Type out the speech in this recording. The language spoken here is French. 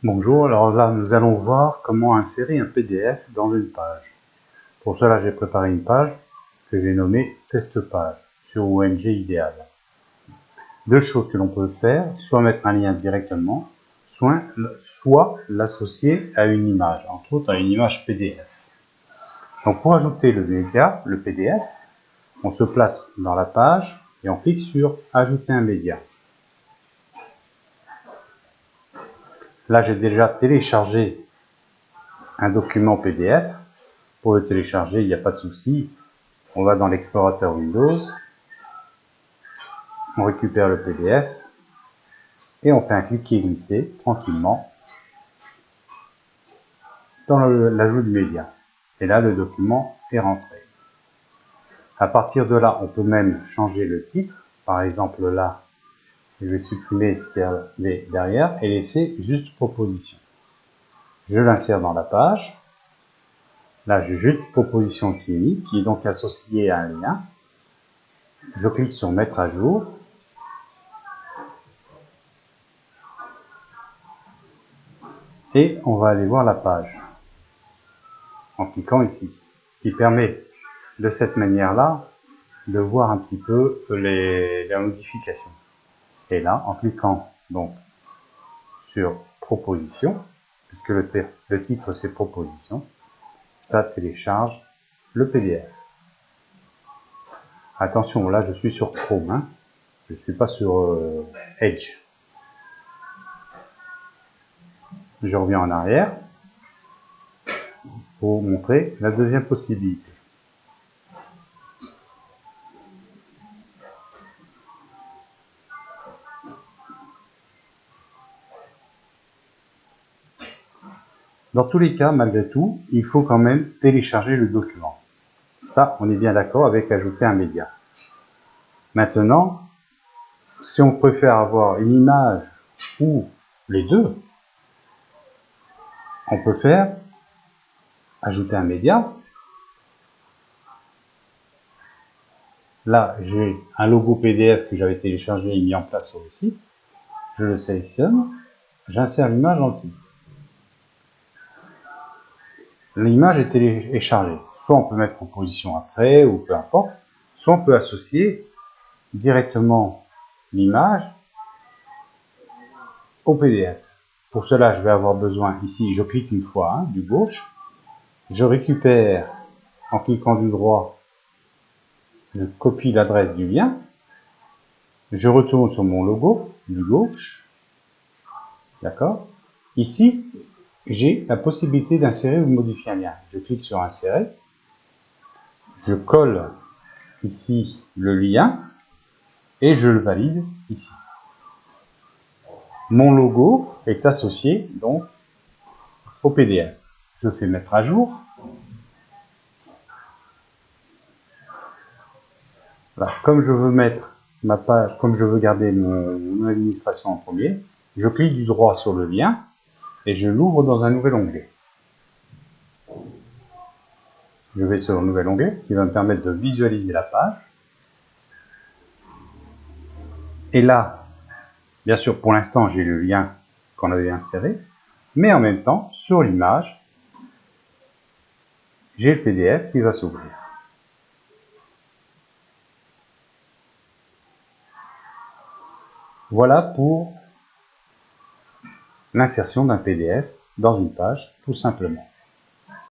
Bonjour, alors là nous allons voir comment insérer un PDF dans une page. Pour cela j'ai préparé une page que j'ai nommée test page sur ONG Ideal. Deux choses que l'on peut faire, soit mettre un lien directement, soit l'associer à une image, entre autres à une image PDF. Donc pour ajouter le média, le PDF, on se place dans la page et on clique sur ajouter un média. Là j'ai déjà téléchargé un document PDF. Pour le télécharger, il n'y a pas de souci. On va dans l'explorateur Windows, on récupère le PDF et on fait un cliquer-glisser tranquillement dans l'ajout du média. Et là, le document est rentré. À partir de là, on peut même changer le titre. Par exemple, là, je vais supprimer ce qu'il y avait derrière et laisser juste proposition. Je l'insère dans la page. Là, j'ai juste proposition qui est donc associée à un lien. Je clique sur mettre à jour. Et on va aller voir la page en cliquant ici. Ce qui permet de cette manière-là de voir un petit peu la modification. Et là, en cliquant donc sur proposition, puisque le titre c'est proposition, ça télécharge le PDF. Attention, là je suis sur Chrome, hein. Je ne suis pas sur Edge. Je reviens en arrière pour montrer la deuxième possibilité. Dans tous les cas, malgré tout, il faut quand même télécharger le document. Ça, on est bien d'accord avec ajouter un média. Maintenant, si on préfère avoir une image ou les deux, on peut faire ajouter un média. Là, j'ai un logo PDF que j'avais téléchargé et mis en place sur le site. Je le sélectionne, j'insère l'image dans le site. L'image est téléchargée. Soit on peut mettre proposition après, ou peu importe. Soit on peut associer directement l'image au PDF. Pour cela, je vais avoir besoin, ici, je clique une fois, hein, du gauche. Je récupère, en cliquant du droit, je copie l'adresse du lien. Je retourne sur mon logo, du gauche. D'accord? Ici, j'ai la possibilité d'insérer ou de modifier un lien. Je clique sur insérer. Je colle ici le lien et je le valide ici. Mon logo est associé donc au PDF. Je fais mettre à jour. Voilà. Comme je veux mettre ma page, comme je veux garder mon administration en premier, je clique du droit sur le lien et je l'ouvre dans un nouvel onglet. Je vais sur le nouvel onglet qui va me permettre de visualiser la page. Et là, bien sûr, pour l'instant, j'ai le lien qu'on avait inséré, mais en même temps, sur l'image, j'ai le PDF qui va s'ouvrir. Voilà pour l'insertion d'un PDF dans une page, tout simplement.